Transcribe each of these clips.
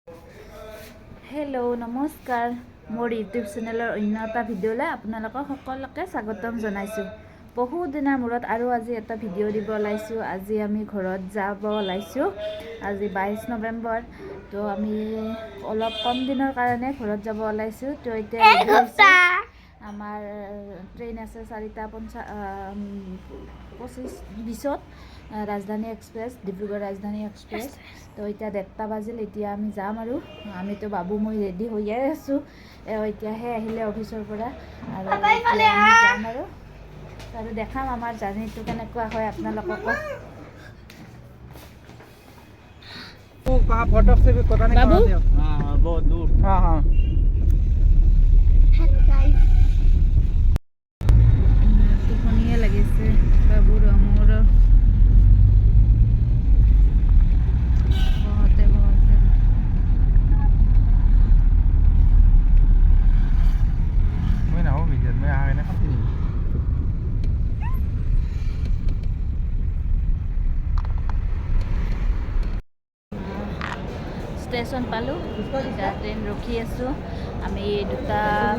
Hello' নমস্কাৰ মোৰ YouTube চেনেলৰ অন্য এটা ভিডিঅ'লৈ আপোনালোকক সকলোকে স্বাগতম জনাইছোঁ। বহুত দিনৰ মূৰত আৰু আজি এটা ভিডিঅ' দিব ওলাইছোঁ। আজি আমি ঘৰত যাব ওলাইছোঁ। আজি 22 নৱেম্বৰ। তো আমি অলপ কম দিনৰ কাৰণে ঘৰত যাব ওলাইছোঁ। তো এতিয়া আমাৰ ট্ৰেইন আছে 4:25 ৰাজধানী এক্সপ্ৰেছ, ডিব্ৰুগড় ৰাজধানী এক্সপ্ৰেছ। তো এতিয়া 1:30 বাজিল। এতিয়া আমি যাম আৰু আমিতো বাবু মই ৰেডি হৈয়ে আছোঁ। এতিয়াহে আহিলে অফিচৰ পৰা আৰু যাম আৰু দেখাম আমাৰ জাৰ্ণিটো কেনেকুৱা হয় আপোনালোককো। कहाँ फटक से भी पता नहीं कहाँ से। हाँ बहुत दूर। हाँ हाँ টোপনিয়ে লাগিছে বাবুৰ মোৰ বহতে मैं ना हूँ विजय मैं आ गया ना कब नहीं ষ্টেচন পালোঁ। এতিয়া ট্ৰেইন ৰখি আছোঁ। আমি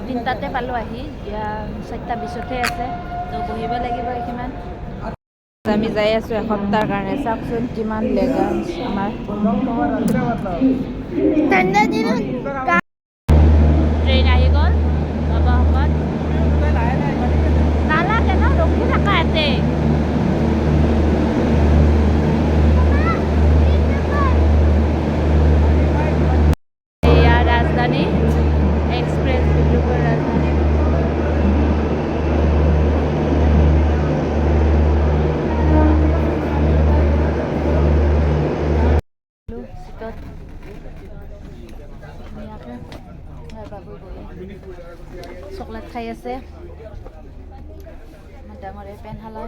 3টাতে পালোঁ আহি। এতিয়া 4:20তে আছে। তো বহিব লাগিব এইখিনিমান। আমি যাই আছোঁ এসপ্তাহৰ কাৰণে। চাওকচোন কিমান লেগা আমাৰ ট্ৰেইন আহি গ'ল। বাবাসকল নালাগে ন ৰখি থাকা ইয়াতে। এয়া ৰাজধানী এক্সপ্ৰেছ, ডিব্ৰুগড় ৰাজধানী। চিটত ধুনীয়াকৈ বাবু চকলেট খাই আছে। ডাঙৰে পেন হালাই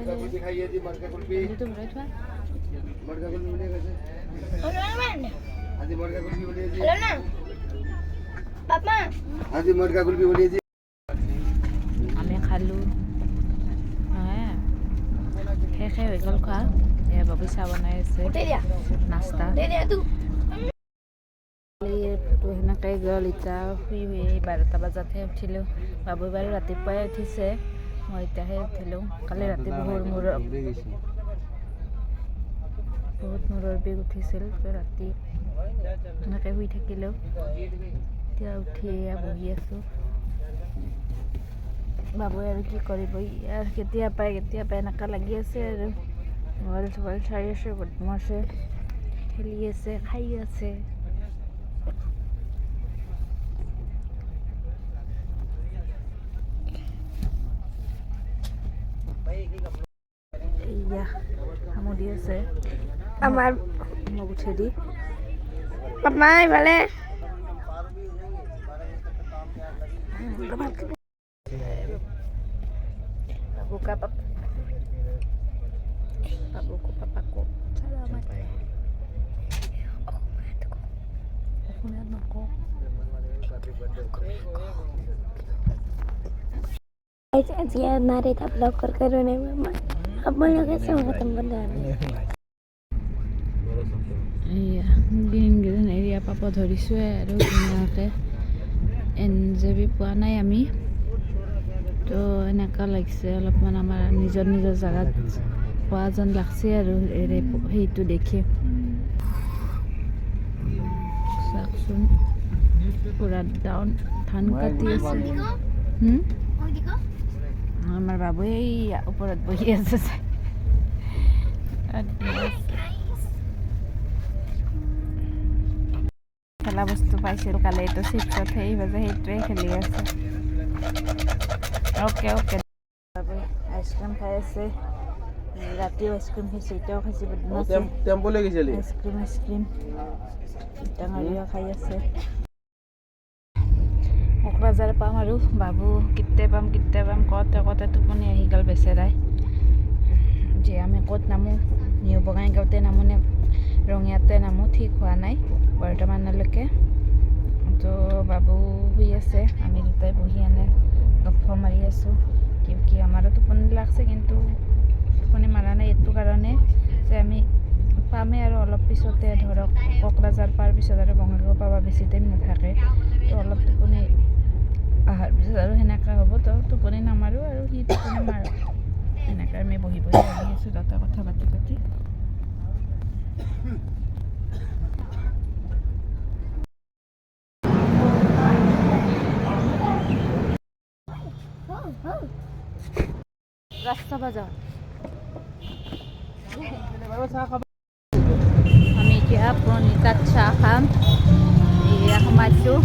আমি খালোঁ শেষে হৈ গ'ল খোৱা। এয়া বাবু চাহ বনাই আছে নাস্তা। সেনেকৈ গ'ল। এতিয়া শুই 12টা বজাতহে উঠিলোঁ। বাবু বাৰু ৰাতিপুৱাই উঠিছে, মই এতিয়াহে উঠিলোঁ। কালি ৰাতি বহুত মূৰৰ বিষ উঠিছিল। ৰাতি এনেকৈ শুই থাকিলোঁ। এতিয়া উঠি এয়া বহি আছোঁ। বাবুৱে আৰু কি কৰিব, ইয়াৰ কেতিয়া পায় এনেকুৱা লাগি আছে আৰু। মোবাইল চোবাইল চাই আছে, বদমাছে খেলি আছে, খাই আছে। এয়া সামৰি আছে আমাৰ মোক উঠেদি। পাপাই ভালে बाबू को पापा को जी हमारे तब ब्लॉग कर करोने में अब बोलो कैसे होगा तुम बंद গ্ৰীণ এৰিয়া পাব ধৰিছোঁৱে আৰু ধুনীয়াকৈ এনজয় পোৱা নাই আমি। তো এনেকুৱা লাগিছে অলপমান আমাৰ নিজৰ জেগাত পোৱা যেন লাগছে আৰু সেইটো দেখি। চাওকচোন পুৰা ধান কাটি আছে। আমাৰ বাবুৱে ওপৰত বহি আছে। খেলা বস্তু পাইছিল কালি, এইটো চিপছত সেই বাজে সেইটোৱে খেলি আছে। অ'কে আইচক্ৰীম খাই আছে। ৰাতিও আইচক্ৰীম খাইছে, এতিয়াও খাইছে। আইচক্ৰীম ডাঙৰীয়া খাই আছে। কোকৰাঝাৰ পাম আৰু বাবু কেতিয়া পাম কওঁতে টোপনি আহি গ'ল বেচেৰাই। যে আমি ক'ত নামো, নিউ বঙাইগাঁৱতে নামো নে ৰঙিয়াতে নামো ঠিক হোৱা নাই বৰ্তমানলৈকে। তো বাবু শুই আছে, আমি দুটাই বহি আনে গপ্প মাৰি আছোঁ। আমাৰো টোপনি লাগছে, কিন্তু টোপনি মাৰা নাই এইটো কাৰণে যে আমি পামেই আৰু অলপ পিছতে ধৰক কোকৰাঝাৰ পাৰ পিছত আৰু বঙাইগাঁও পাবা বেছি টাইম নাথাকে তো অলপ টোপনি অহাৰ পিছত আৰু সেনেকৈ হ'ব তো টোপনি নামাৰোঁ আৰু সি টোপনি মাৰোঁ সেনেকৈ আমি বহি বহি আহি আছোঁ তাতে কথা পাতি পাতি ৰাস্তা বাজাৰ আমি এতিয়া প্ৰণীতাত চাহ খাম এয়া সোমাইছোঁ